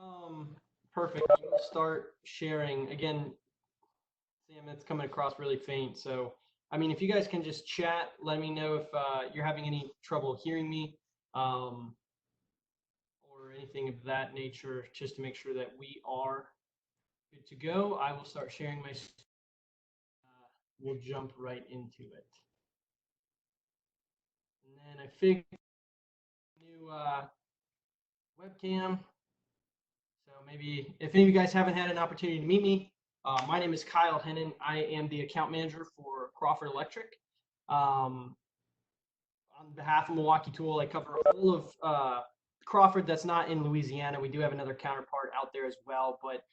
Um, Perfect. We'll start sharing again. Sam, it's coming across really faint. So, I mean, if you guys can just chat, let me know if you're having any trouble hearing me, um, or anything of that nature, just to make sure that we are good to go. I will start sharing my. We'll jump right into it, and then I figured new webcam. So maybe if any of you guys haven't had an opportunity to meet me, my name is Kyle Hennen. I am the account manager for Crawford Electric. Um, on behalf of Milwaukee Tool, I cover all of Crawford that's not in Louisiana. We do have another counterpart out there as well. But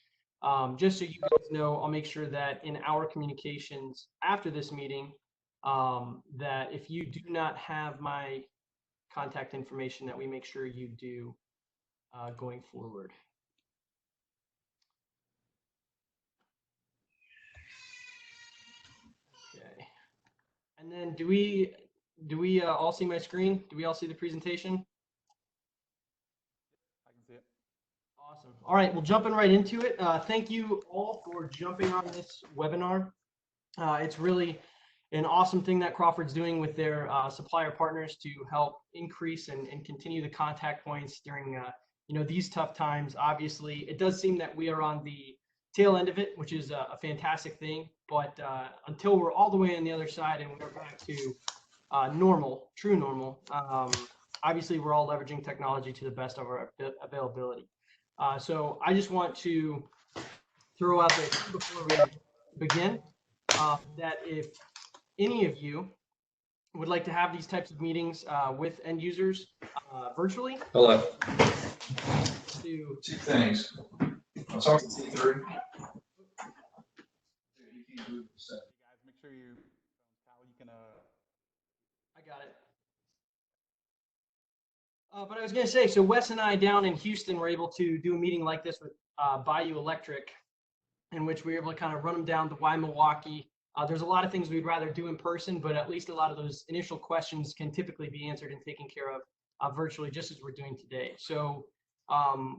just so you guys know, I'll make sure that in our communications after this meeting, that if you do not have my contact information, that we make sure you do going forward. Okay. And then do we all see my screen? Do we all see the presentation? I can see it. Awesome. All right, well, jumping right into it. Thank you all for jumping on this webinar. It's really an awesome thing that Crawford's doing with their supplier partners to help increase and continue the contact points during these tough times. Obviously, it does seem that we are on the tail end of it, which is a fantastic thing. But until we're all the way on the other side and we're back to normal, true normal, obviously we're all leveraging technology to the best of our availability. So I just want to throw out there before we begin that if any of you would like to have these types of meetings with end users virtually. Hello. To Two things. I'm talking to C3. Hey guys, make sure you, Kyle, you can. I got it. But I was going to say, so Wes and I down in Houston were able to do a meeting like this with Bayou Electric, in which we were able to kind of run them down the why Milwaukee. There's a lot of things we'd rather do in person, but at least a lot of those initial questions can typically be answered and taken care of virtually, just as we're doing today. So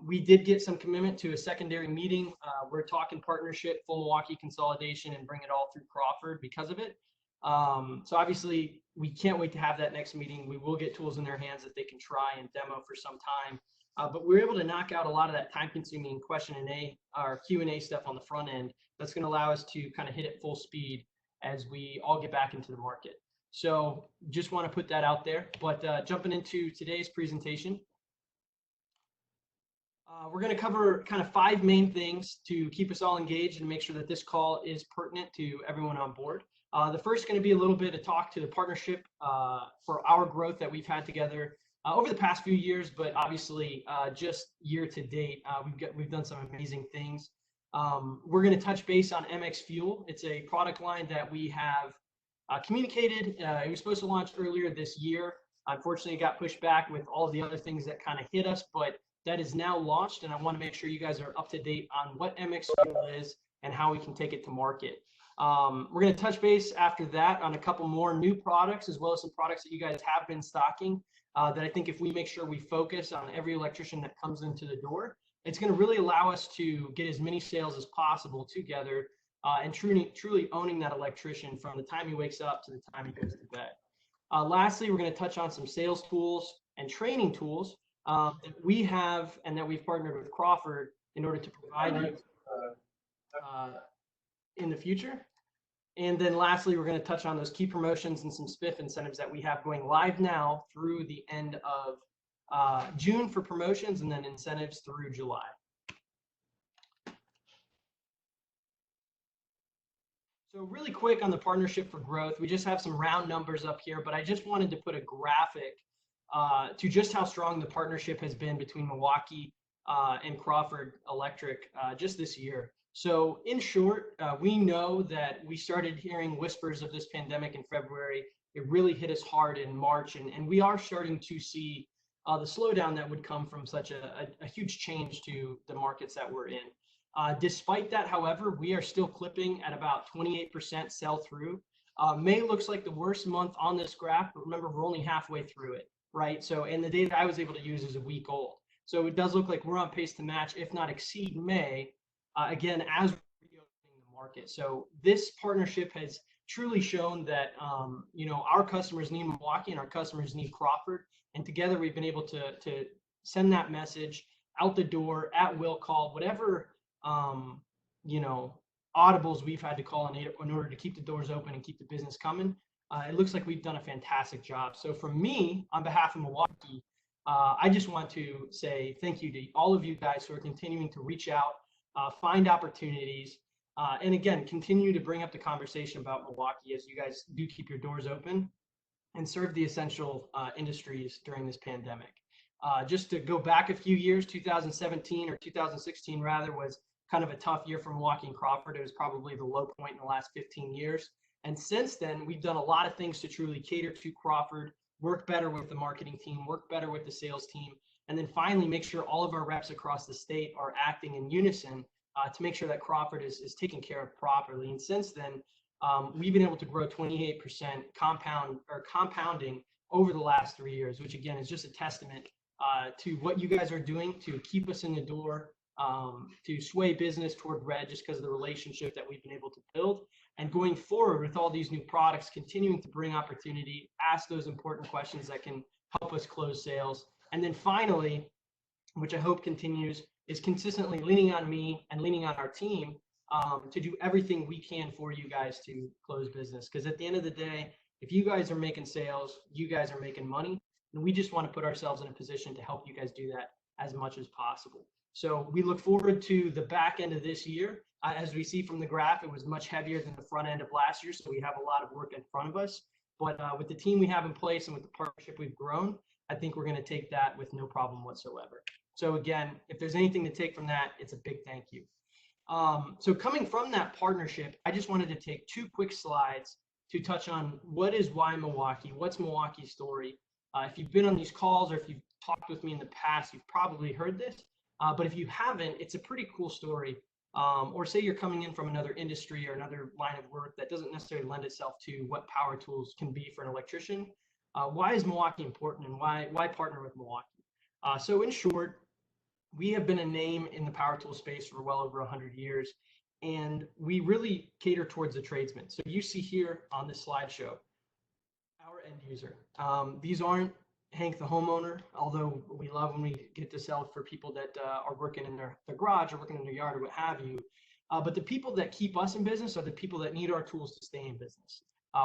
we did get some commitment to a secondary meeting. We're talking partnership, full Milwaukee consolidation, and bring it all through Crawford because of it. So obviously, we can't wait to have that next meeting. We will get tools in their hands that they can try and demo for some time. But we're able to knock out a lot of that time-consuming question and A or Q&A stuff on the front end. That's going to allow us to kind of hit it full speed as we all get back into the market. So just want to put that out there. But jumping into today's presentation, we're going to cover kind of 5 main things to keep us all engaged and make sure that this call is pertinent to everyone on board. The first is going to be a little bit of talk to the partnership for our growth that we've had together over the past few years, but obviously just year to date, we've done some amazing things. We're going to touch base on MX Fuel. It's a product line that we have communicated. It was supposed to launch earlier this year. Unfortunately, it got pushed back with all of the other things that kind of hit us, but that is now launched, and I want to make sure you guys are up to date on what MX Fuel is and how we can take it to market. We're going to touch base after that on a couple more new products, as well as some products that you guys have been stocking that I think if we make sure we focus on every electrician that comes into the door, it's going to really allow us to get as many sales as possible together and truly owning that electrician from the time he wakes up to the time he goes to bed. Lastly, we're going to touch on some sales tools and training tools that we have and that we've partnered with Crawford in order to provide you in the future. And then lastly, we're going to touch on those key promotions and some spiff incentives that we have going live now through the end of June for promotions, and then incentives through July. So really quick on the partnership for growth, we just have some round numbers up here, but I just wanted to put a graphic to just how strong the partnership has been between Milwaukee and Crawford Electric just this year. So in short, we know that we started hearing whispers of this pandemic in February. It really hit us hard in March, and we are starting to see the slowdown that would come from such a huge change to the markets that we're in. Despite that, however, we are still clipping at about 28% sell through. May looks like the worst month on this graph, but remember, we're only halfway through it, right? So, and the data I was able to use is a week old. So it does look like we're on pace to match, if not exceed May, again, as we're reopening the market. So this partnership has truly shown that, our customers need Milwaukee and our customers need Crawford. And together we've been able to send that message out the door at will call, whatever, audibles we've had to call in order to keep the doors open and keep the business coming. It looks like we've done a fantastic job. So for me, on behalf of Milwaukee, I just want to say thank you to all of you guys who are continuing to reach out, find opportunities, and again, continue to bring up the conversation about Milwaukee as you guys do keep your doors open and serve the essential industries during this pandemic. Just to go back a few years, 2017 or 2016 rather was kind of a tough year for Milwaukee and Crawford. It was probably the low point in the last 15 years. And since then, we've done a lot of things to truly cater to Crawford, work better with the marketing team, work better with the sales team, and then finally make sure all of our reps across the state are acting in unison to make sure that Crawford is taken care of properly. And since then, we've been able to grow 28% compounding over the last 3 years, which again is just a testament to what you guys are doing to keep us in the door, to sway business toward red just because of the relationship that we've been able to build. And going forward with all these new products, continuing to bring opportunity, ask those important questions that can help us close sales. And then finally, which I hope continues, is consistently leaning on me and leaning on our team to do everything we can for you guys to close business. Because at the end of the day, if you guys are making sales, you guys are making money. And we just want to put ourselves in a position to help you guys do that as much as possible. So we look forward to the back end of this year. As we see from the graph, it was much heavier than the front end of last year. So we have a lot of work in front of us. But with the team we have in place and with the partnership we've grown, I think we're going to take that with no problem whatsoever. So again, if there's anything to take from that, it's a big thank you. So coming from that partnership, I just wanted to take 2 quick slides to touch on what is why Milwaukee, what's Milwaukee's story. If you've been on these calls or if you've talked with me in the past, you've probably heard this. But if you haven't, it's a pretty cool story. Or say you're coming in from another industry or another line of work that doesn't necessarily lend itself to what power tools can be for an electrician. Why is Milwaukee important and why partner with Milwaukee? So in short, we have been a name in the power tool space for well over 100 years, and we really cater towards the tradesman. So you see here on this slideshow, our end user. These aren't Hank the homeowner, although we love when we get to sell for people that are working in their garage or working in their yard or what have you. But the people that keep us in business are the people that need our tools to stay in business.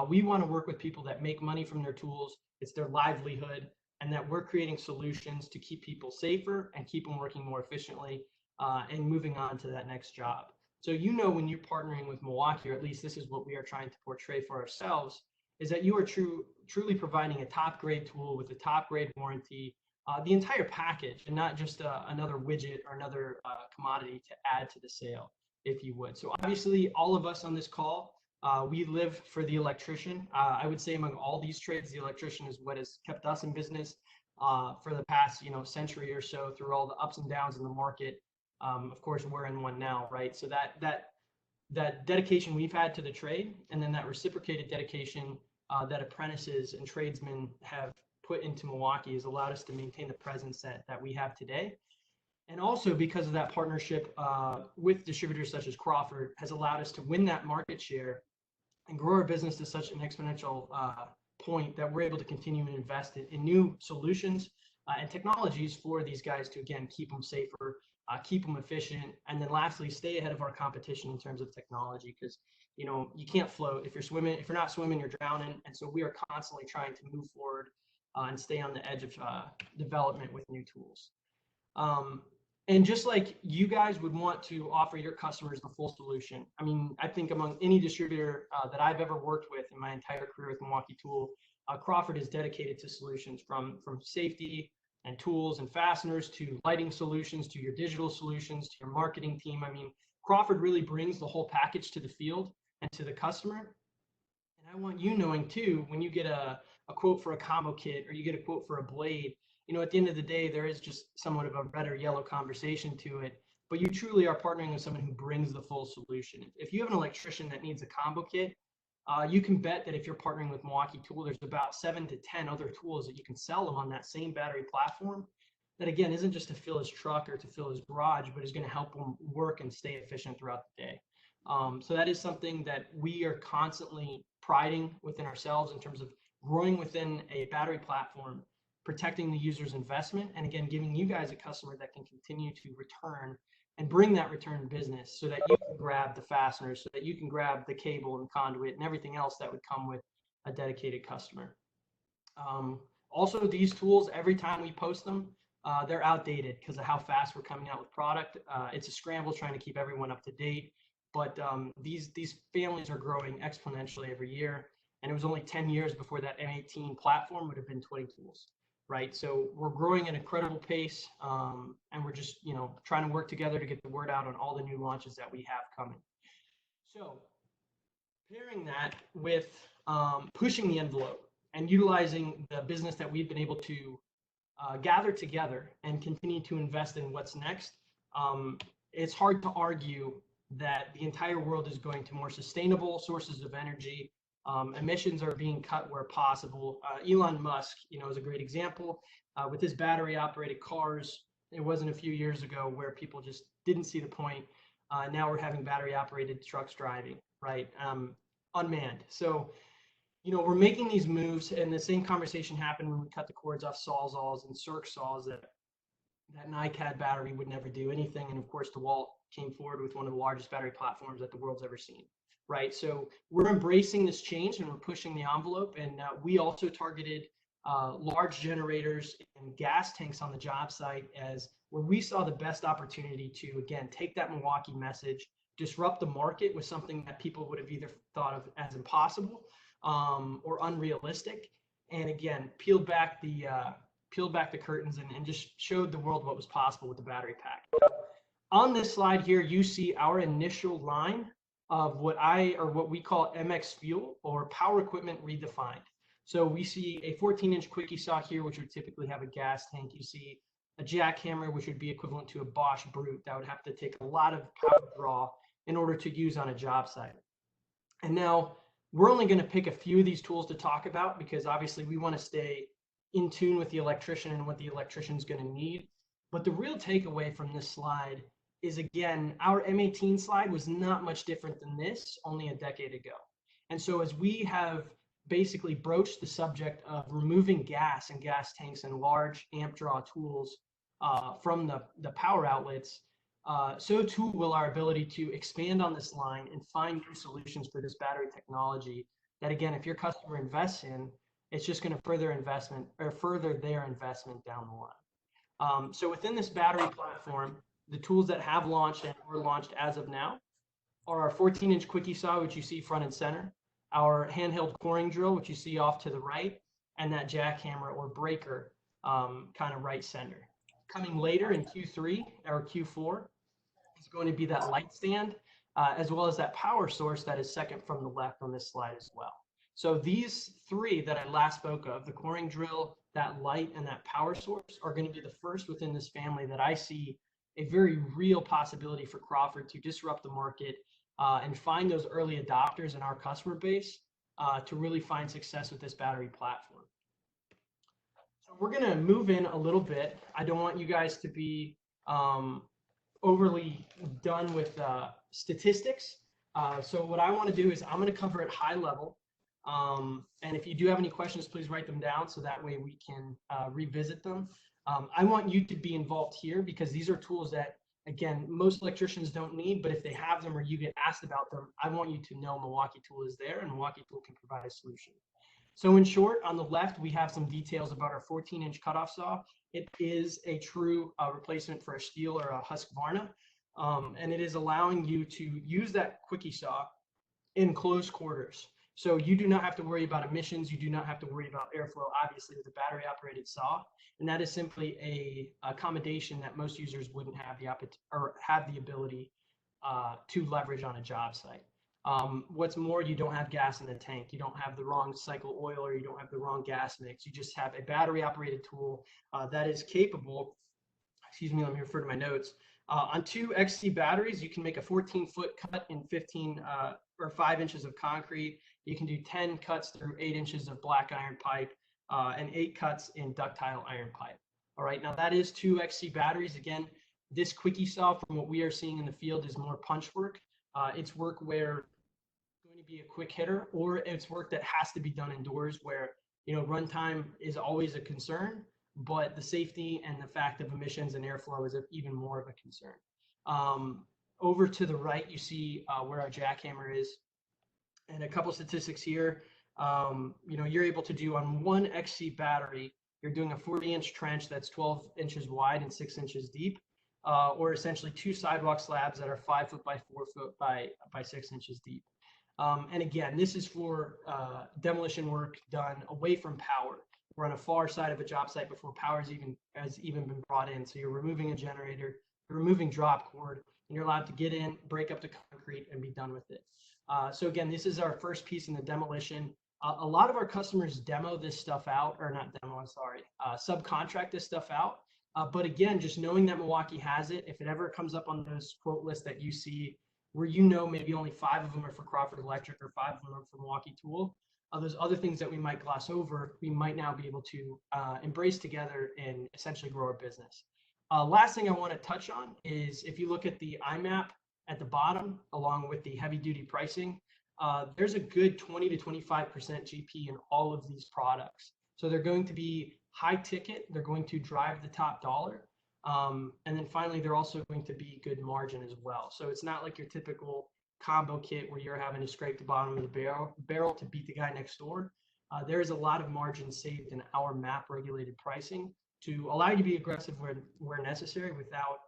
We want to work with people that make money from their tools. It's their livelihood, and that we're creating solutions to keep people safer and keep them working more efficiently and moving on to that next job. So when you're partnering with Milwaukee, or at least this is what we are trying to portray for ourselves, is that you are truly providing a top grade tool with a top grade warranty, the entire package, and not just another widget or another commodity to add to the sale, if you would. So obviously, all of us on this call, we live for the electrician. I would say among all these trades, the electrician is what has kept us in business for the past century or so through all the ups and downs in the market. Of course, we're in one now, right? So that dedication we've had to the trade, and then that reciprocated dedication that apprentices and tradesmen have put into Milwaukee has allowed us to maintain the presence that we have today. And also because of that partnership with distributors such as Crawford has allowed us to win that market share and grow our business to such an exponential point that we're able to continue to invest in new solutions and technologies for these guys to, again, keep them safer, keep them efficient, and then lastly, stay ahead of our competition in terms of technology, because you can't float if you're not swimming, you're drowning. And so we are constantly trying to move forward and stay on the edge of development with new tools. And just like you guys would want to offer your customers the full solution, I think among any distributor that I've ever worked with in my entire career with Milwaukee Tool, Crawford is dedicated to solutions from safety and tools and fasteners to lighting solutions to your digital solutions to your marketing team. Crawford really brings the whole package to the field and to the customer. And I want you knowing too, when you get a quote for a combo kit or you get a quote for a blade, at the end of the day, there is just somewhat of a red or yellow conversation to it, but you truly are partnering with someone who brings the full solution. If you have an electrician that needs a combo kit, you can bet that if you're partnering with Milwaukee Tool, there's about 7 to 10 other tools that you can sell them on that same battery platform. that again isn't just to fill his truck or to fill his garage, but is going to help him work and stay efficient throughout the day. So that is something that we are constantly priding within ourselves in terms of growing within a battery platform, protecting the user's investment, and again, giving you guys a customer that can continue to return and bring that return business so that you can grab the fasteners, so that you can grab the cable and conduit and everything else that would come with a dedicated customer. Also, these tools, every time we post them, they're outdated because of how fast we're coming out with product. It's a scramble trying to keep everyone up to date, but these families are growing exponentially every year. And it was only 10 years before that M18 platform would have been 20 tools, right? So we're growing at an incredible pace, and we're just trying to work together to get the word out on all the new launches that we have coming. So pairing that with pushing the envelope and utilizing the business that we've been able to gather together and continue to invest in what's next, it's hard to argue that the entire world is going to more sustainable sources of energy. Emissions are being cut where possible. Elon Musk, is a great example with his battery operated cars. It wasn't a few years ago where people just didn't see the point. Now we're having battery operated trucks driving, right? Unmanned. So, we're making these moves, and the same conversation happened when we cut the cords off Sawzalls and Circ saws that NiCad battery would never do anything. And of course, DeWalt came forward with one of the largest battery platforms that the world's ever seen, right? So we're embracing this change and we're pushing the envelope. And we also targeted large generators and gas tanks on the job site as where we saw the best opportunity to, again, take that Milwaukee message, disrupt the market with something that people would have either thought of as impossible or unrealistic, and again peeled back the curtains and just showed the world what was possible with the battery pack. On this slide here, you see our initial line of what we call MX Fuel, or Power Equipment Redefined. So we see a 14-inch quickie saw here, which would typically have a gas tank. You see a jackhammer, which would be equivalent to a Bosch Brute that would have to take a lot of power draw in order to use on a job site. And now we're only going to pick a few of these tools to talk about because obviously we want to stay in tune with the electrician and what the electrician's going to need. But the real takeaway from this slide is, again, our M18 slide was not much different than this only a decade ago. And so as we have basically broached the subject of removing gas and gas tanks and large amp draw tools from the power outlets, so too will our ability to expand on this line and find new solutions for this battery technology that, again, if your customer invests in, it's just going to further their investment down the line. So within this battery platform, the tools that have launched and were launched as of now are our 14-inch quickie saw, which you see front and center, our handheld coring drill, which you see off to the right, and that jackhammer or breaker kind of right center. Coming later in Q3 or Q4 is going to be that light stand, as well as that power source that is second from the left on this slide as well. So these three that I last spoke of, the coring drill, that light, and that power source, are going to be the first within this family that I see a very real possibility for Crawford to disrupt the market and find those early adopters in our customer base to really find success with this battery platform. So we're going to move in a little bit. I don't want you guys to be overly done with statistics. So what I want to do is I'm going to cover it high level. And if you do have any questions, please write them down so that way we can revisit them. I want you to be involved here because these are tools that, again, most electricians don't need, but if they have them or you get asked about them, I want you to know Milwaukee Tool is there and Milwaukee Tool can provide a solution. So in short, on the left, we have some details about our 14-inch cutoff saw. It is a true replacement for a Stihl or a Husqvarna, and it is allowing you to use that quickie saw in close quarters. So you do not have to worry about emissions. You do not have to worry about airflow, obviously, with a battery operated saw. And that is simply a accommodation that most users wouldn't have the ability to leverage on a job site. What's more, you don't have gas in the tank. You don't have the wrong cycle oil or you don't have the wrong gas mix. You just have a battery operated tool that is capable, excuse me, let me refer to my notes. On 2 XC batteries, you can make a 14-foot cut in 5 inches of concrete. You can do 10 cuts through 8 inches of black iron pipe and 8 cuts in ductile iron pipe. All right, now that is 2XC batteries. Again, this quickie saw from what we are seeing in the field is more punch work. It's work where it's going to be a quick hitter, or it's work that has to be done indoors where, runtime is always a concern, but the safety and the fact of emissions and airflow is even more of a concern. Over to the right, you see where our jackhammer is. And a couple statistics here. You're able to do on one XC battery, you're doing a 40-inch trench that's 12 inches wide and 6 inches deep, or essentially 2 sidewalk slabs that are 5 foot by 4 foot by 6 inches deep. And again, this is for demolition work done away from power. We're on a far side of a job site before power has even been brought in. So you're removing a generator, you're removing drop cord, and you're allowed to get in, break up the concrete, and be done with it. So again, this is our first piece in the demolition. A lot of our customers demo this stuff out, or not demo, I'm sorry, subcontract this stuff out. But again, just knowing that Milwaukee has it, if it ever comes up on those quote lists that you see, where maybe only 5 of them are for Crawford Electric or 5 of them are for Milwaukee Tool, those other things that we might gloss over, we might now be able to embrace together and essentially grow our business. Last thing I want to touch on is if you look at the IMAP at the bottom, along with the heavy duty pricing, there's a good 20 to 25% GP in all of these products. So they're going to be high ticket, they're going to drive the top dollar. And then finally, they're also going to be good margin as well. So it's not like your typical combo kit where you're having to scrape the bottom of the barrel to beat the guy next door. There is a lot of margin saved in our MAP regulated pricing to allow you to be aggressive where necessary without,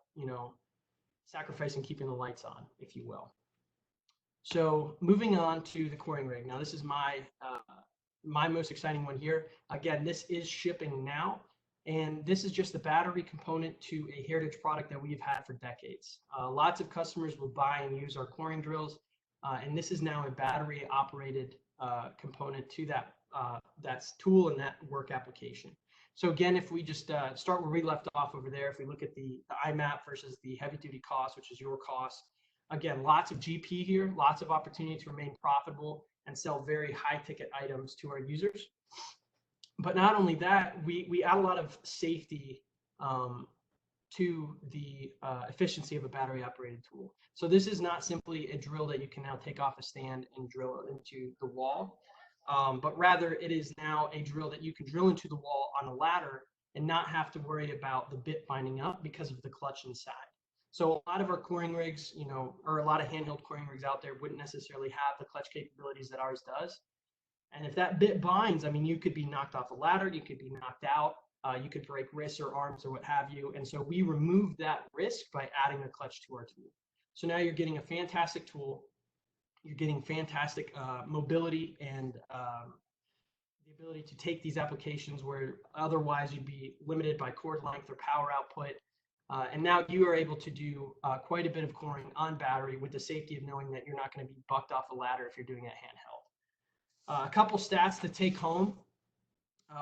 sacrificing keeping the lights on, if you will. So moving on to the coring rig. Now this is my most exciting one here. Again, this is shipping now, and this is just the battery component to a heritage product that we've had for decades. Lots of customers will buy and use our coring drills, and this is now a battery operated component to that tool and that work application. So again, if we just start where we left off over there, if we look at the IMAP versus the heavy duty cost, which is your cost, again, lots of GP here, lots of opportunity to remain profitable and sell very high ticket items to our users. But not only that, we add a lot of safety to the efficiency of a battery operated tool. So this is not simply a drill that you can now take off a stand and drill into the wall. But rather it is now a drill that you can drill into the wall on a ladder and not have to worry about the bit binding up because of the clutch inside. So a lot of our coring rigs, or a lot of handheld coring rigs out there wouldn't necessarily have the clutch capabilities that ours does. And if that bit binds, you could be knocked off a ladder, you could be knocked out, you could break wrists or arms or what have you. And so we remove that risk by adding a clutch to our tool. So now you're getting a fantastic tool. You're getting fantastic mobility and the ability to take these applications where otherwise you'd be limited by cord length or power output. And now you are able to do quite a bit of coring on battery with the safety of knowing that you're not going to be bucked off a ladder if you're doing it handheld. A couple stats to take home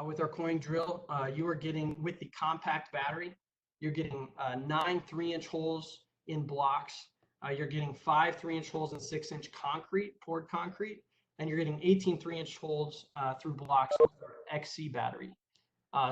with our coring drill. You are getting, with the compact battery, you're getting 9 3-inch holes in blocks. You're getting 5 3-inch holes in 6-inch concrete, poured concrete, and you're getting 18 3-inch holes through blocks with our XC battery.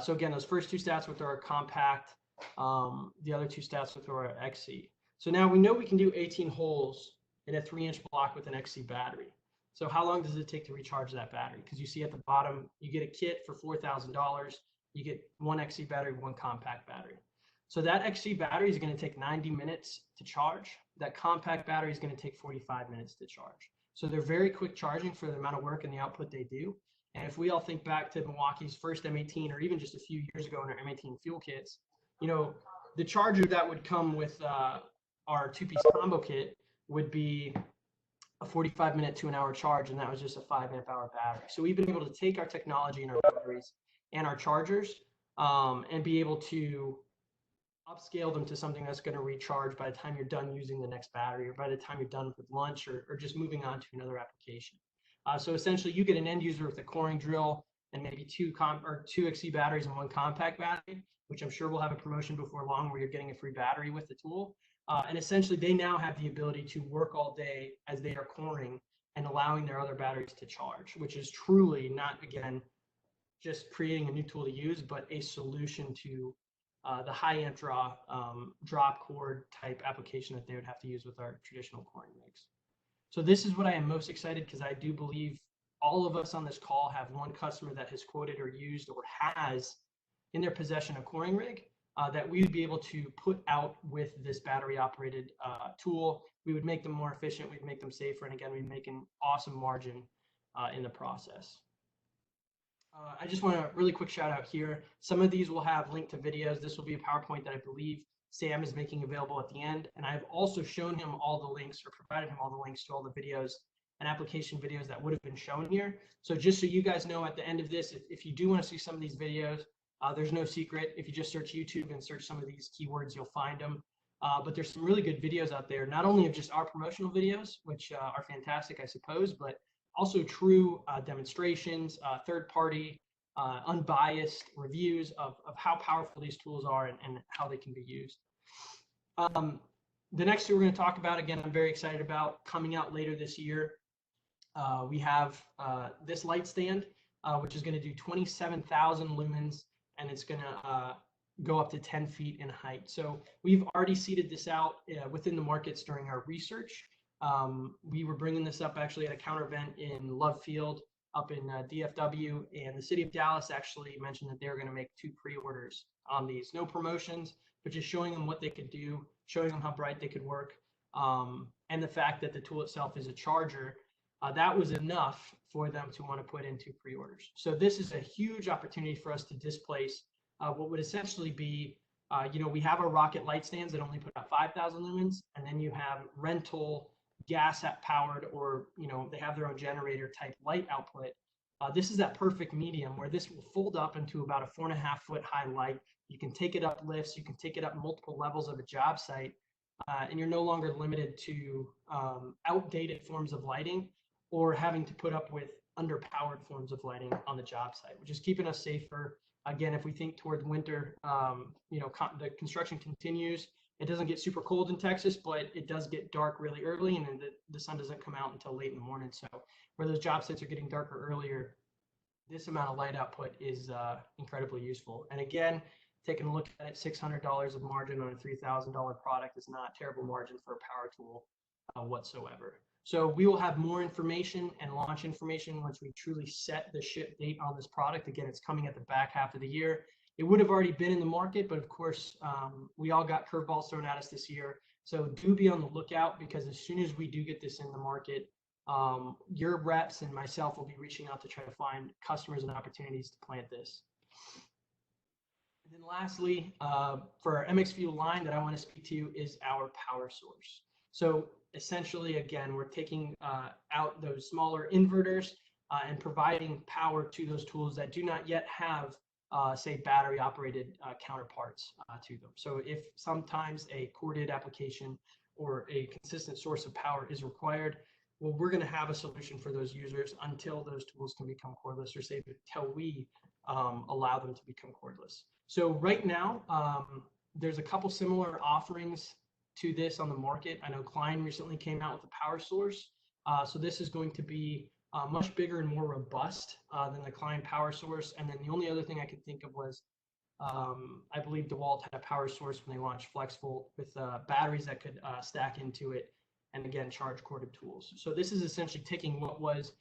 So again, those first 2 stats with our compact, the other 2 stats with our XC. So now we know we can do 18 holes in a 3-inch block with an XC battery. So how long does it take to recharge that battery? Because you see at the bottom, you get a kit for $4,000. You get 1 XC battery, 1 compact battery. So that XC battery is going to take 90 minutes to charge. That compact battery is going to take 45 minutes to charge. So they're very quick charging for the amount of work and the output they do. And if we all think back to Milwaukee's first M18, or even just a few years ago in our M18 fuel kits, the charger that would come with our 2-piece combo kit would be a 45-minute to an hour charge, and that was just a 5 amp hour battery. So we've been able to take our technology and our batteries and our chargers and be able to upscale them to something that's going to recharge by the time you're done using the next battery, or by the time you're done with lunch, or just moving on to another application. So essentially you get an end user with a coring drill and maybe 2 XC batteries and 1 compact battery, which I'm sure we'll have a promotion before long where you're getting a free battery with the tool. And essentially they now have the ability to work all day as they are coring and allowing their other batteries to charge, which is truly not, again, just creating a new tool to use, but a solution to the high amp draw drop cord type application that they would have to use with our traditional coring rigs. So this is what I am most excited, because I do believe all of us on this call have one customer that has quoted or used or has in their possession a coring rig that we would be able to put out with this battery operated tool. We would make them more efficient, we'd make them safer, and again, we'd make an awesome margin in the process. I just want a really quick shout out here. Some of these will have linked to videos. This will be a PowerPoint that I believe Sam is making available at the end. And I've also shown him all the links, or provided him all the links to all the videos and application videos that would have been shown here. So just so you guys know, at the end of this, if you do want to see some of these videos, there's no secret. If you just search YouTube and search some of these keywords, you'll find them. But there's some really good videos out there, not only of just our promotional videos, which are fantastic, I suppose, but also true demonstrations, third-party, unbiased reviews of how powerful these tools are and how they can be used. The next two we're going to talk about, again, I'm very excited about, coming out later this year. We have this light stand, which is going to do 27,000 lumens, and it's going to go up to 10 feet in height. So we've already seeded this out within the markets during our research. We were bringing this up actually at a counter event in Love Field up in DFW, and the city of Dallas actually mentioned that they were going to make 2 pre-orders on these. No promotions, but just showing them what they could do, showing them how bright they could work, and the fact that the tool itself is a charger. That was enough for them to want to put in 2 pre-orders. So this is a huge opportunity for us to displace what would essentially be, we have our rocket light stands that only put out 5,000 lumens, and then you have rental gas powered, or they have their own generator type light output. This is that perfect medium where this will fold up into about a 4.5 foot high light. You can take it up lifts, you can take it up multiple levels of a job site, and you're no longer limited to outdated forms of lighting or having to put up with underpowered forms of lighting on the job site, which is keeping us safer. Again, if we think towards winter, the construction continues. It doesn't get super cold in Texas, but it does get dark really early, and then the sun doesn't come out until late in the morning. So where those job sites are getting darker earlier, this amount of light output is incredibly useful. And again, taking a look at it, $600 of margin on a $3,000 product is not terrible margin for a power tool whatsoever. So we will have more information and launch information once we truly set the ship date on this product. Again, it's coming at the back half of the year. It would have already been in the market, but of course, we all got curveballs thrown at us this year. So do be on the lookout, because as soon as we do get this in the market, your reps and myself will be reaching out to try to find customers and opportunities to plant this. And then lastly, for our MX Fuel line that I want to speak to is our power source. So essentially, again, we're taking out those smaller inverters and providing power to those tools that do not yet have say battery operated counterparts to them. So if sometimes a corded application or a consistent source of power is required, well, we're going to have a solution for those users until those tools can become cordless, or say until we allow them to become cordless. So right now, there's a couple similar offerings to this on the market. I know Klein recently came out with a power source. So this is going to be much bigger and more robust than the Klein power source. And then the only other thing I could think of was, I believe DeWalt had a power source when they launched FlexVolt with batteries that could stack into it, and again, charge corded tools. So this is essentially taking what was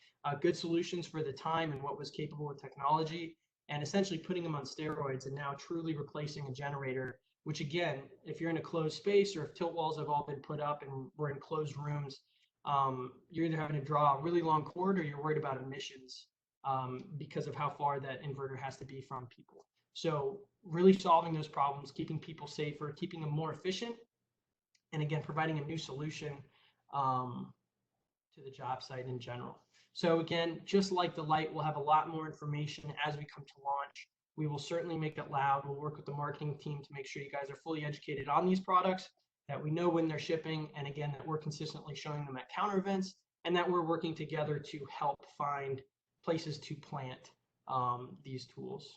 good solutions for the time and what was capable with technology, and essentially putting them on steroids, and now truly replacing a generator, which again, if you're in a closed space, or if tilt walls have all been put up and we're in closed rooms, you're either having to draw a really long cord, or you're worried about emissions because of how far that inverter has to be from people. So really solving those problems, keeping people safer, keeping them more efficient, and again, providing a new solution to the job site in general. So again, just like the light, we'll have a lot more information as we come to launch. We will certainly make it loud. We'll work with the marketing team to make sure you guys are fully educated on these products, that we know when they're shipping, and again, that we're consistently showing them at counter events, and that we're working together to help find places to plant these tools.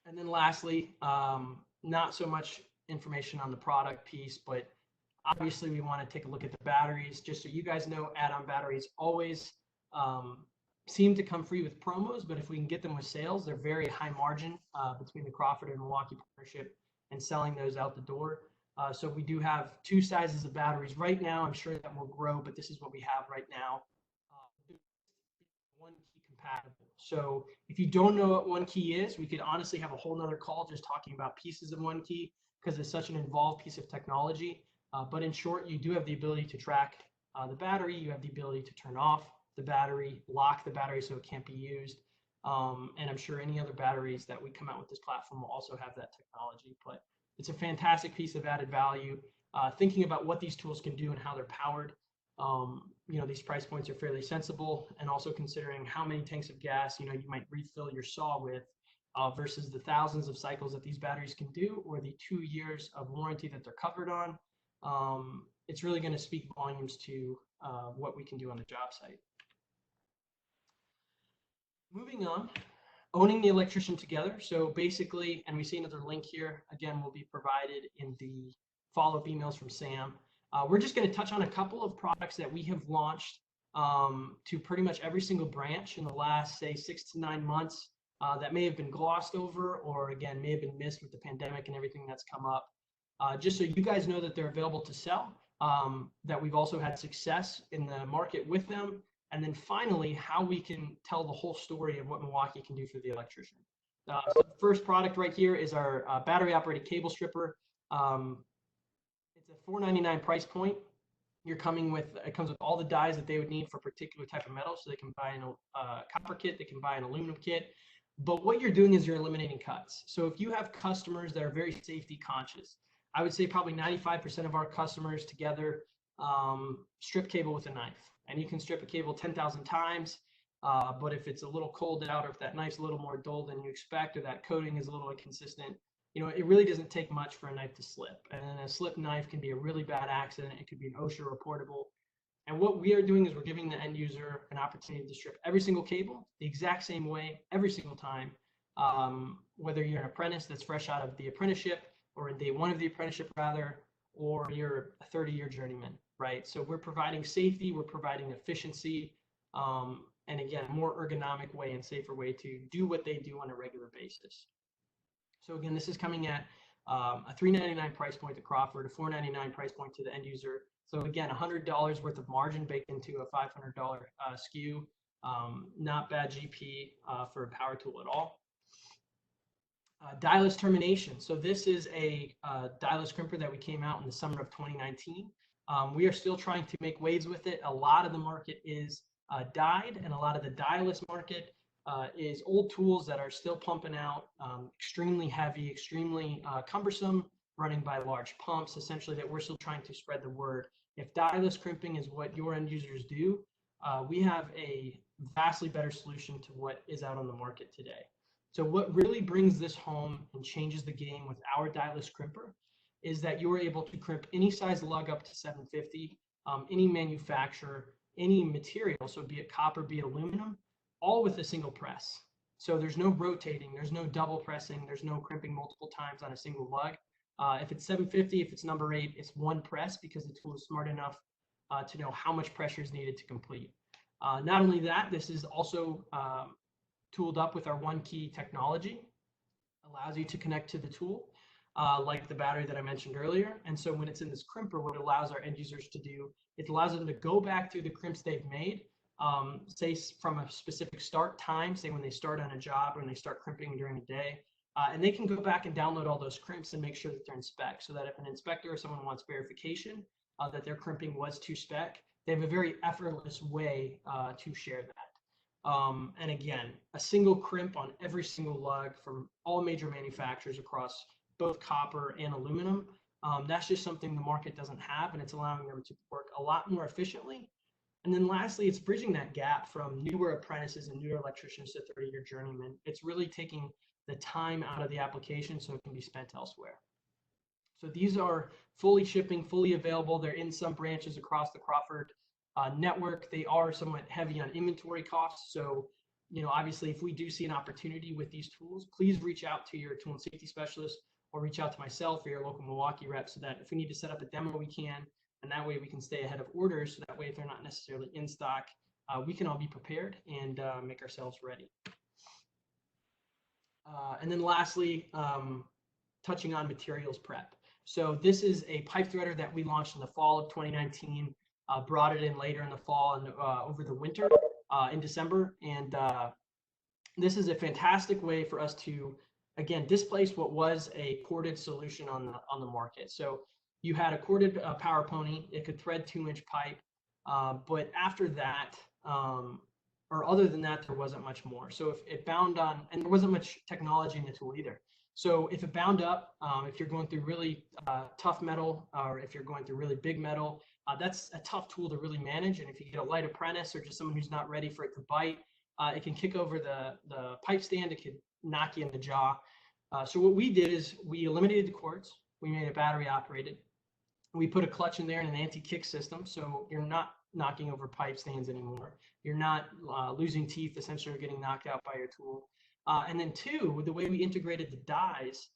And then lastly, not so much information on the product piece, but obviously we want to take a look at the batteries, just so you guys know, add-on batteries always seem to come free with promos, but if we can get them with sales, they're very high margin between the Crawford and Milwaukee partnership and selling those out the door. So we do have two sizes of batteries right now. I'm sure that will grow, but this is what we have right now. One key compatible. So if you don't know what one key is, we could honestly have a whole nother call just talking about pieces of one key because it's such an involved piece of technology. But in short, you do have the ability to track the battery. You have the ability to turn off the battery, lock the battery so it can't be used. And I'm sure any other batteries that we come out with this platform will also have that technology. But it's a fantastic piece of added value. Thinking about what these tools can do and how they're powered, these price points are fairly sensible, and also considering how many tanks of gas, you might refill your saw with versus the thousands of cycles that these batteries can do, or the 2 years of warranty that they're covered on. It's really going to speak volumes to what we can do on the job site. Moving on, owning the electrician together. So basically, and we see another link here, again, will be provided in the follow-up emails from Sam. We're just going to touch on a couple of products that we have launched to pretty much every single branch in the last, say, 6 to 9 months that may have been glossed over, or again, may have been missed with the pandemic and everything that's come up. Just so you guys know that they're available to sell, that we've also had success in the market with them. And then finally, how we can tell the whole story of what Milwaukee can do for the electrician. So the first product right here is our battery operated cable stripper. It's a $4.99 price point. It comes with all the dies that they would need for a particular type of metal. So they can buy a copper kit, they can buy an aluminum kit. But what you're doing is you're eliminating cuts. So if you have customers that are very safety conscious, I would say probably 95% of our customers together strip cable with a knife. And you can strip a cable 10,000 times, but if it's a little cold out, or if that knife's a little more dull than you expect, or that coating is a little inconsistent, it really doesn't take much for a knife to slip. And a slip knife can be a really bad accident. It could be an OSHA reportable. And what we are doing is we're giving the end user an opportunity to strip every single cable the exact same way every single time, whether you're an apprentice that's fresh out of the apprenticeship, or in day one of the apprenticeship rather, or you're a 30-year journeyman, right? So we're providing safety, we're providing efficiency, and again, a more ergonomic way and safer way to do what they do on a regular basis. So again, this is coming at a $3.99 price point to Crawford, a $4.99 price point to the end user. So again, $100 worth of margin baked into a $500 SKU. Not bad GP for a power tool at all. Dialless termination. So this is a dialless crimper that we came out in the summer of 2019. We are still trying to make waves with it. A lot of the market is dyed, and a lot of the dialless market is old tools that are still pumping out, extremely heavy, extremely cumbersome, running by large pumps, essentially, that we're still trying to spread the word. If dialless crimping is what your end users do, we have a vastly better solution to what is out on the market today. So what really brings this home and changes the game with our dialless crimper is that you're able to crimp any size lug up to 750, any manufacturer, any material, so be it copper, be it aluminum, all with a single press. So there's no rotating, there's no double pressing, there's no crimping multiple times on a single lug. If it's 750, if it's number 8, it's one press because the tool is smart enough to know how much pressure is needed to complete. Not only that, this is also tooled up with our one key technology, allows you to connect to the tool like the battery that I mentioned earlier. And so when it's in this crimper, what it allows our end users to do, it allows them to go back through the crimps they've made, say from a specific start time, say when they start on a job or when they start crimping during the day, and they can go back and download all those crimps and make sure that they're in spec, so that if an inspector or someone wants verification that their crimping was to spec, they have a very effortless way to share that. And again, a single crimp on every single lug from all major manufacturers across both copper and aluminum. That's just something the market doesn't have, and it's allowing them to work a lot more efficiently. And then lastly, it's bridging that gap from newer apprentices and newer electricians to 30-year journeymen. It's really taking the time out of the application so it can be spent elsewhere. So these are fully shipping, fully available. They're in some branches across the Crawford network. They are somewhat heavy on inventory costs. So, obviously, if we do see an opportunity with these tools, please reach out to your tool and safety specialist, or reach out to myself or your local Milwaukee rep, so that if we need to set up a demo, we can, and that way we can stay ahead of orders. So that way, if they're not necessarily in stock, we can all be prepared and make ourselves ready. And then lastly, touching on materials prep. So this is a pipe threader that we launched in the fall of 2019, brought it in later in the fall and over the winter in December. And this is a fantastic way for us to, again, displace what was a corded solution on the market. So you had a corded Power Pony. It could thread 2-inch pipe. But after that, or other than that, there wasn't much more. So if it bound on, and there wasn't much technology in the tool either. So if it bound up, if you're going through really tough metal, or if you're going through really big metal, that's a tough tool to really manage. And if you get a light apprentice or just someone who's not ready for it to bite, it can kick over the pipe stand. It could knock you in the jaw. So what we did is we eliminated the cords. We made it battery operated. We put a clutch in there and an anti-kick system, so you're not knocking over pipe stands anymore. You're not losing teeth, essentially, or getting knocked out by your tool. And then two, the way we integrated the dies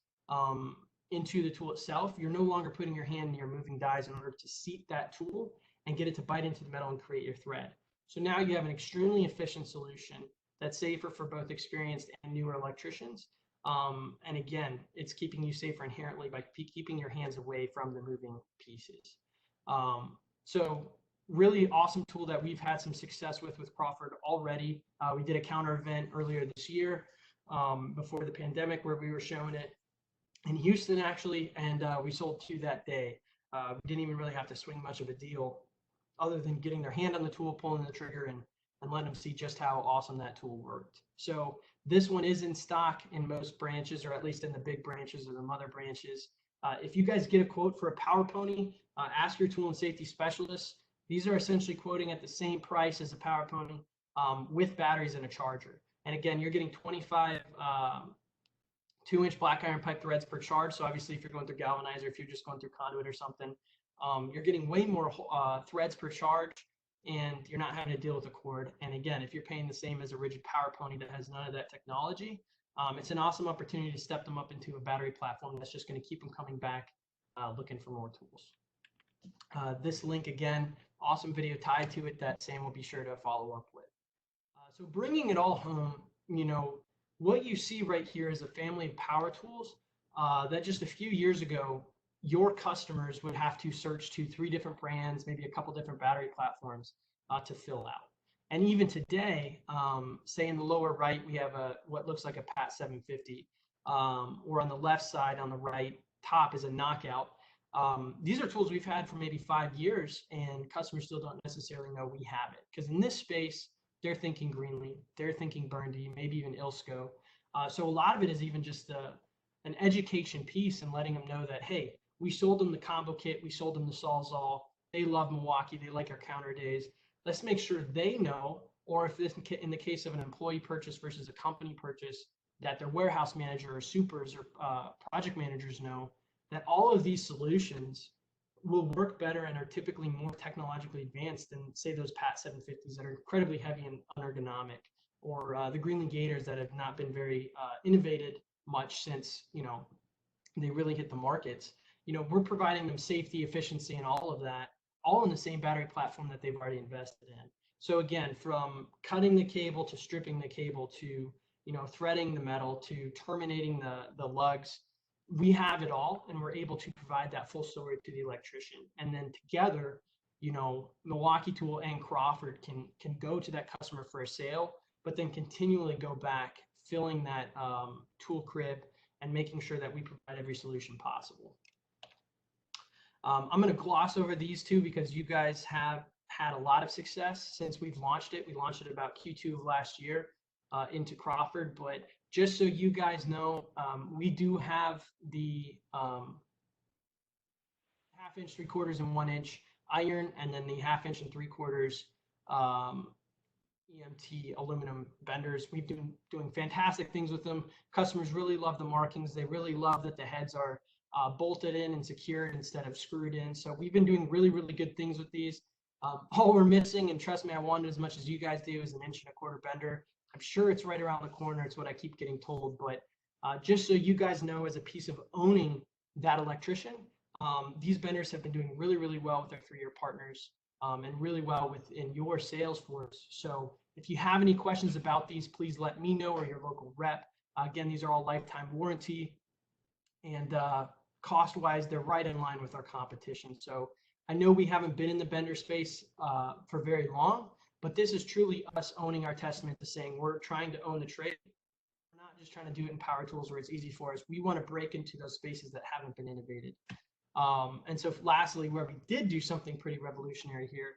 into the tool itself, you're no longer putting your hand in your moving dies in order to seat that tool and get it to bite into the metal and create your thread. So now you have an extremely efficient solution that's safer for both experienced and newer electricians. And again, it's keeping you safer inherently by keeping your hands away from the moving pieces. So really awesome tool that we've had some success with Crawford already. We did a counter event earlier this year before the pandemic where we were showing it in Houston actually, and we sold 2 that day. We didn't even really have to swing much of a deal other than getting their hand on the tool, pulling the trigger, and letting them see just how awesome that tool worked. So this one is in stock in most branches, or at least in the big branches or the mother branches. If you guys get a quote for a Power Pony, ask your tool and safety specialist. These are essentially quoting at the same price as a Power Pony with batteries and a charger. And again, you're getting 25 2-inch black iron pipe threads per charge. So obviously if you're going through galvanizer, if you're just going through conduit or something, you're getting way more threads per charge, and you're not having to deal with a cord. And again, if you're paying the same as a rigid Power Pony that has none of that technology, it's an awesome opportunity to step them up into a battery platform that's just going to keep them coming back looking for more tools. This link, again, awesome video tied to it that Sam will be sure to follow up with. So bringing it all home, you know, what you see right here is a family of power tools that just a few years ago, your customers would have to search to 3 different brands, maybe a couple different battery platforms to fill out. And even today, say in the lower right, we have what looks like a PAT 750, or on the left side on the right top is a Knockout. These are tools we've had for maybe 5 years, and customers still don't necessarily know we have it. Because in this space, they're thinking Greenlee, they're thinking Burndy, maybe even Ilsco. So a lot of it is even just an education piece and letting them know that, hey, we sold them the combo kit, we sold them the Sawzall, they love Milwaukee, they like our counter days. Let's make sure they know, or if this, in the case of an employee purchase versus a company purchase, that their warehouse manager or supers or project managers know that all of these solutions will work better and are typically more technologically advanced than, say, those PAT 750s that are incredibly heavy and unergonomic, or the Greenlee Gators that have not been very innovated much since, you know, they really hit the markets. You know, we're providing them safety, efficiency, and all of that, all in the same battery platform that they've already invested in. So again, from cutting the cable to stripping the cable to, you know, threading the metal to terminating the lugs, we have it all, and we're able to provide that full story to the electrician. And then together, you know, Milwaukee Tool and Crawford can go to that customer for a sale, but then continually go back, filling that tool crib and making sure that we provide every solution possible. I'm going to gloss over these 2 because you guys have had a lot of success since we've launched it. We launched it about Q2 of last year into Crawford, but just so you guys know, we do have the 1/2 inch, 3/4, and 1 inch iron, and then the 1/2 inch and 3/4 EMT aluminum benders. We've been doing fantastic things with them. Customers really love the markings. They really love that the heads are bolted in and secured instead of screwed in. So we've been doing really, really good things with these. All we're missing, and trust me, I want it as much as you guys do, is an 1 1/4 bender. I'm sure it's right around the corner. It's what I keep getting told. But just so you guys know, as a piece of owning that electrician, these benders have been doing really, really well with our 3-year partners. and really well within your sales force. So if you have any questions about these, please let me know or your local rep. Again, these are all lifetime warranty, and cost-wise, they're right in line with our competition. So I know we haven't been in the bender space for very long, but this is truly us owning our testament to saying we're trying to own the trade. We're not just trying to do it in power tools where it's easy for us. We want to break into those spaces that haven't been innovated. And so lastly, where we did do something pretty revolutionary here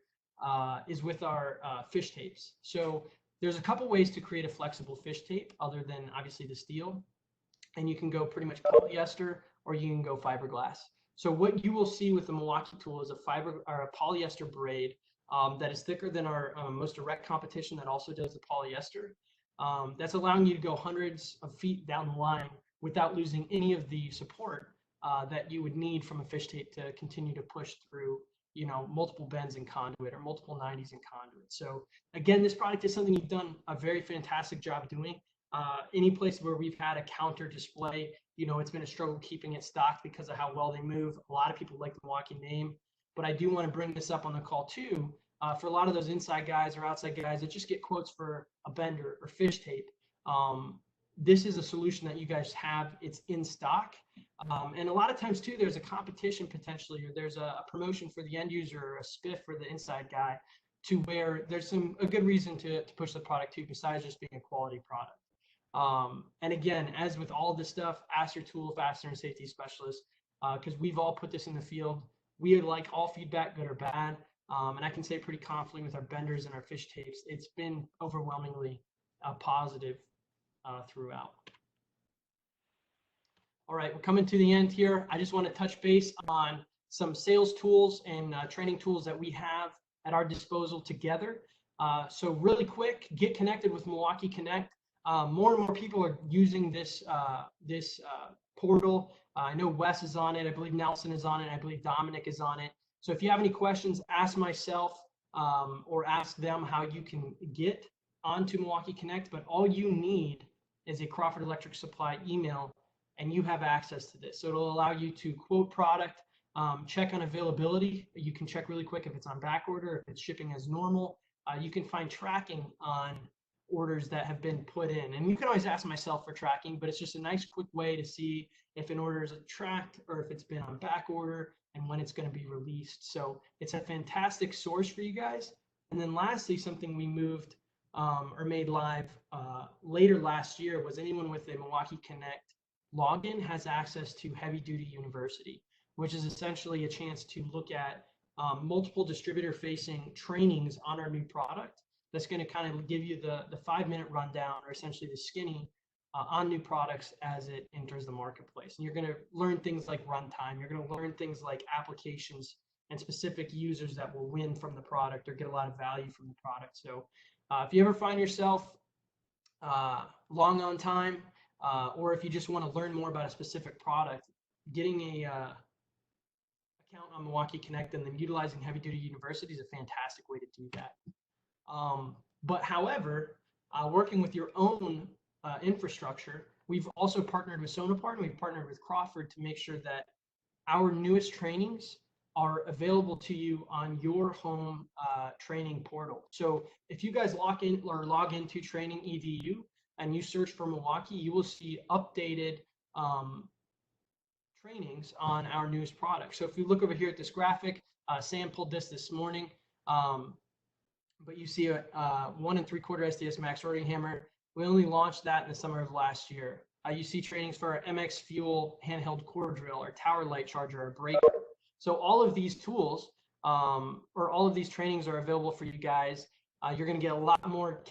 is with our fish tapes. So there's a couple ways to create a flexible fish tape other than obviously the steel. And you can go pretty much polyester or you can go fiberglass. So what you will see with the Milwaukee Tool is a fiber or a polyester braid that is thicker than our most direct competition that also does the polyester. That's allowing you to go hundreds of feet down the line without losing any of the support that you would need from a fish tape to continue to push through, multiple bends in conduit or multiple 90s in conduit. So again, this product is something you've done a very fantastic job doing. Any place where we've had a counter display, it's been a struggle keeping it stocked because of how well they move. A lot of people like the Milwaukee name, but I do want to bring this up on the call too. For a lot of those inside guys or outside guys that just get quotes for a bender or fish tape, this is a solution that you guys have. It's in stock. And a lot of times too, there's a competition potentially, or there's a promotion for the end user or a spiff for the inside guy to where there's a good reason to push the product too, besides just being a quality product. And again, as with all this stuff, ask your tool, fastener, and safety specialist, because we've all put this in the field. We like all feedback, good or bad. And I can say pretty confidently with our benders and our fish tapes, it's been overwhelmingly positive throughout. All right, we're coming to the end here. I just want to touch base on some sales tools and training tools that we have at our disposal together. So really quick, get connected with Milwaukee Connect. More and more people are using this portal. I know Wes is on it. I believe Nelson is on it. I believe Dominic is on it. So if you have any questions, ask myself or ask them how you can get onto Milwaukee Connect. But all you need is a Crawford Electric Supply email, and you have access to this. So it'll allow you to quote product, check on availability. You can check really quick if it's on back order, if it's shipping as normal. You can find tracking on orders that have been put in, and you can always ask myself for tracking, but it's just a nice quick way to see if an order is tracked or if it's been on back order and when it's going to be released. So it's a fantastic source for you guys. And then lastly, something we moved or made live later last year was anyone with a Milwaukee Connect login has access to Heavy Duty University, which is essentially a chance to look at multiple distributor facing trainings on our new product. That's going to kind of give you the 5-minute rundown, or essentially the skinny on new products as it enters the marketplace. And you're going to learn things like runtime. You're going to learn things like applications and specific users that will win from the product or get a lot of value from the product. So if you ever find yourself long on time, or if you just want to learn more about a specific product, getting a account on Milwaukee Connect and then utilizing Heavy Duty University is a fantastic way to do that. But however, working with your own infrastructure, we've also partnered with Sonopart and we've partnered with Crawford to make sure that our newest trainings are available to you on your home training portal. So if you guys log into Training EDU and you search for Milwaukee, you will see updated trainings on our newest product. So if you look over here at this graphic, Sam pulled this morning. But you see a 1 3/4 SDS Max Rotary Hammer. We only launched that in the summer of last year. You see trainings for our MX Fuel handheld core drill, our tower light charger, our breaker. So all of these tools or all of these trainings are available for you guys. You're going to get a lot more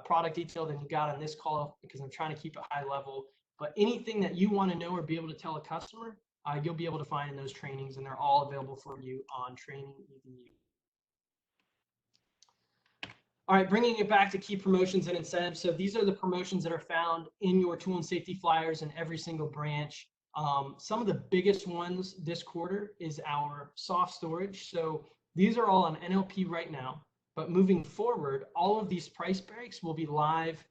product detail than you got on this call because I'm trying to keep it high level. But anything that you want to know or be able to tell a customer, you'll be able to find in those trainings, and they're all available for you on Training EDU. All right, bringing it back to key promotions and incentives. So these are the promotions that are found in your tool and safety flyers in every single branch. Some of the biggest ones this quarter is our soft storage. So these are all on NLP right now, but moving forward, all of these price breaks will be live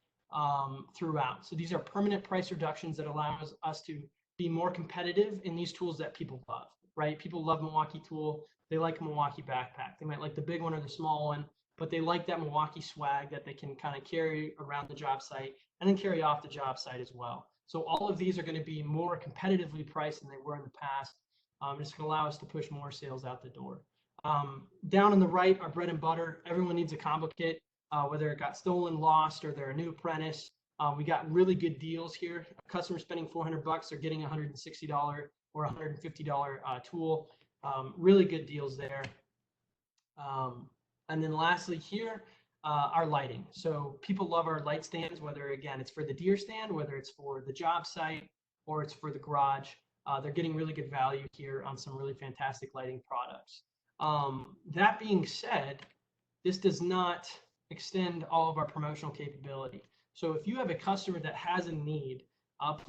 throughout. So these are permanent price reductions that allows us to be more competitive in these tools that people love. right? People love Milwaukee Tool. They like a Milwaukee backpack. They might like the big one or the small one, but they like that Milwaukee swag that they can kind of carry around the job site and then carry off the job site as well. So all of these are going to be more competitively priced than they were in the past. It's going to allow us to push more sales out the door. Down on the right, our bread and butter. Everyone needs a combo kit, whether it got stolen, lost, or they're a new apprentice. We got really good deals here. A customer spending $400, they're getting a $160 or $150 tool. Really good deals there. And then lastly here, our lighting. So people love our light stands, whether again, it's for the deer stand, whether it's for the job site, or it's for the garage. They're getting really good value here on some really fantastic lighting products. That being said, this does not extend all of our promotional capability. So if you have a customer that has a need,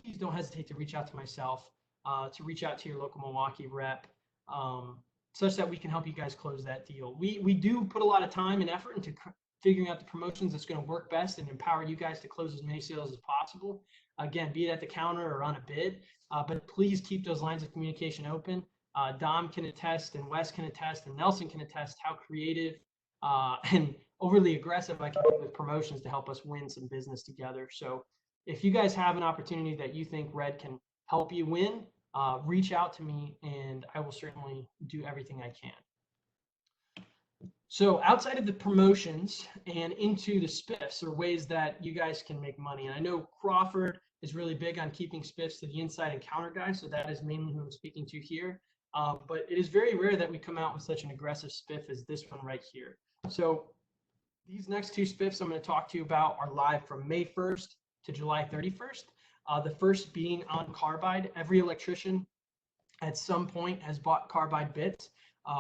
please don't hesitate to reach out to myself, to reach out to your local Milwaukee rep, such that we can help you guys close that deal. We do put a lot of time and effort into figuring out the promotions that's going to work best and empower you guys to close as many sales as possible. Again, be it at the counter or on a bid, but please keep those lines of communication open. Dom can attest, and Wes can attest, and Nelson can attest how creative and overly aggressive I can be with promotions to help us win some business together. So if you guys have an opportunity that you think Red can help you win, reach out to me and I will certainly do everything I can. So outside of the promotions and into the spiffs are ways that you guys can make money. And I know Crawford is really big on keeping spiffs to the inside and counter guys. So that is mainly who I'm speaking to here. But it is very rare that we come out with such an aggressive spiff as this one right here. So these next two spiffs I'm going to talk to you about are live from May 1st to July 31st. The first being on carbide. Every electrician at some point has bought carbide bits.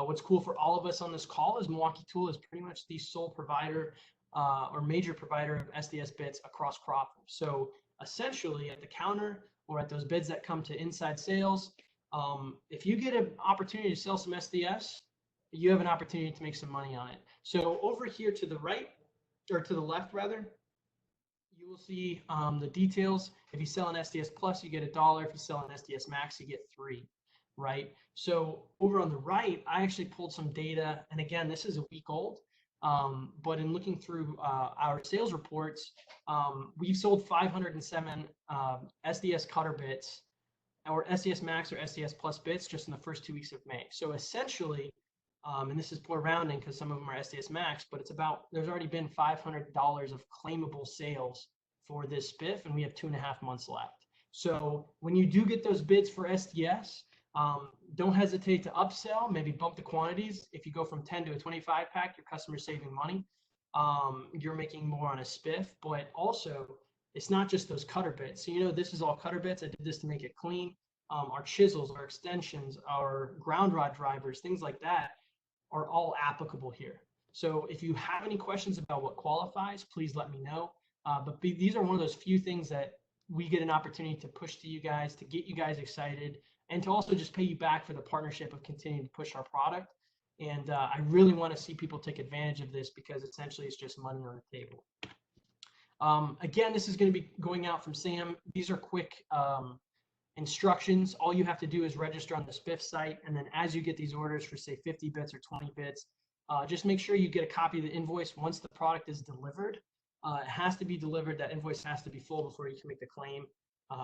What's cool for all of us on this call is Milwaukee Tool is pretty much the sole provider or major provider of SDS bits across Crawford. So essentially at the counter or at those bids that come to inside sales, if you get an opportunity to sell some SDS, you have an opportunity to make some money on it. So over here to the right, or to the left rather, you will see the details. If you sell an SDS Plus, you get $1. If you sell an SDS Max, you get $3, right? So over on the right, I actually pulled some data. And again, this is a week old. But in looking through our sales reports, we've sold 507 SDS cutter bits, or SDS Max or SDS Plus bits just in the first 2 weeks of May. So essentially, and this is poor rounding because some of them are SDS Max, but it's about, there's already been $500 of claimable sales for this spiff, and we have 2.5 months left. So when you do get those bids for SDS, don't hesitate to upsell, maybe bump the quantities. If you go from 10 to a 25 pack, your customer's saving money. You're making more on a spiff, but also it's not just those cutter bits. So, you know, this is all cutter bits. I did this to make it clean. Our chisels, our extensions, our ground rod drivers, things like that are all applicable here. So if you have any questions about what qualifies, please let me know. But these are one of those few things that we get an opportunity to push to you guys, to get you guys excited, and to also just pay you back for the partnership of continuing to push our product. And I really want to see people take advantage of this because essentially it's just money on the table. Again, this is going to be going out from Sam. These are quick instructions. All you have to do is register on the spiff site. And then as you get these orders for say 50 bits or 20 bits, just make sure you get a copy of the invoice once the product is delivered. It has to be delivered. That invoice has to be full before you can make the claim,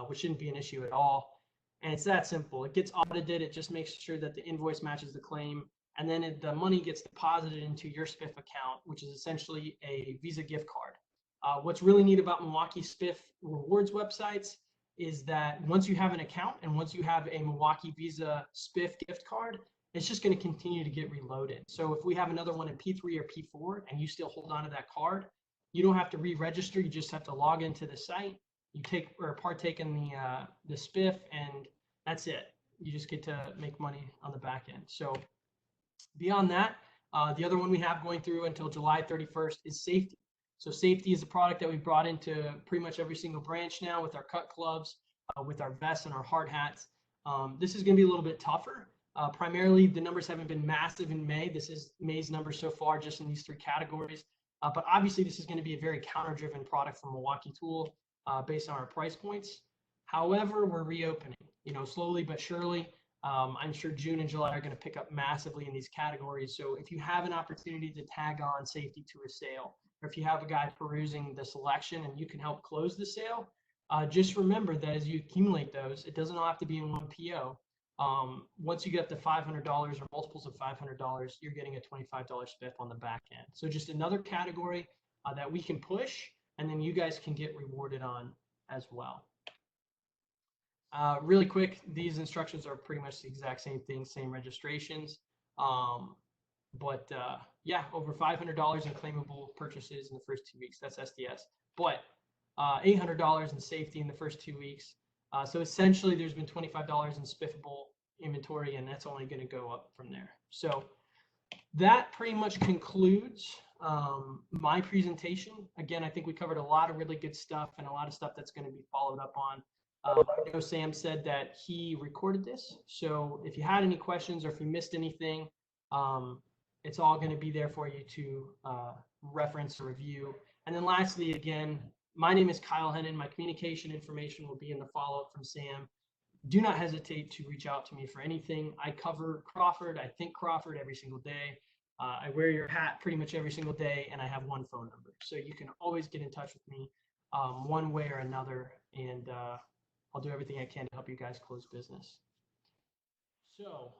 which shouldn't be an issue at all. And it's that simple. It gets audited. It just makes sure that the invoice matches the claim. And then the money gets deposited into your spiff account, which is essentially a Visa gift card. What's really neat about Milwaukee Spiff rewards websites is that once you have an account and once you have a Milwaukee Visa Spiff gift card, it's just going to continue to get reloaded. So if we have another one in P3 or P4 and you still hold on to that card, you don't have to re-register. You just have to log into the site. You take or partake in the spiff, and that's it. You just get to make money on the back end. So beyond that, the other one we have going through until July 31st is safety. So safety is a product that we've brought into pretty much every single branch now with our cut gloves, with our vests and our hard hats. This is going to be a little bit tougher. Primarily, the numbers haven't been massive in May. This is May's numbers so far just in these 3 categories. But obviously, this is going to be a very counter-driven product from Milwaukee Tool based on our price points. However, we're reopening, you know, slowly but surely. I'm sure June and July are going to pick up massively in these categories. So if you have an opportunity to tag on safety to a sale, or if you have a guy perusing the selection and you can help close the sale, just remember that as you accumulate those, it doesn't all have to be in one PO. Once you get up to $500 or multiples of $500, you're getting a $25 spiff on the back end. So just another category that we can push, and then you guys can get rewarded on as well. Really quick, these instructions are pretty much the exact same thing, same registrations. Yeah, over $500 in claimable purchases in the first 2 weeks. That's SDS. But $800 in safety in the first 2 weeks. So essentially, there's been $25 in spiffable inventory, and that's only going to go up from there. So that pretty much concludes my presentation. Again, I think we covered a lot of really good stuff and a lot of stuff that's going to be followed up on. I know Sam said that he recorded this. So if you had any questions or if you missed anything, it's all going to be there for you to reference or review. And then lastly, again, my name is Kyle Hennen. My communication information will be in the follow-up from Sam. Do not hesitate to reach out to me for anything. I cover Crawford. I think Crawford every single day. I wear your hat pretty much every single day, and I have one phone number. So you can always get in touch with me one way or another, and I'll do everything I can to help you guys close business. So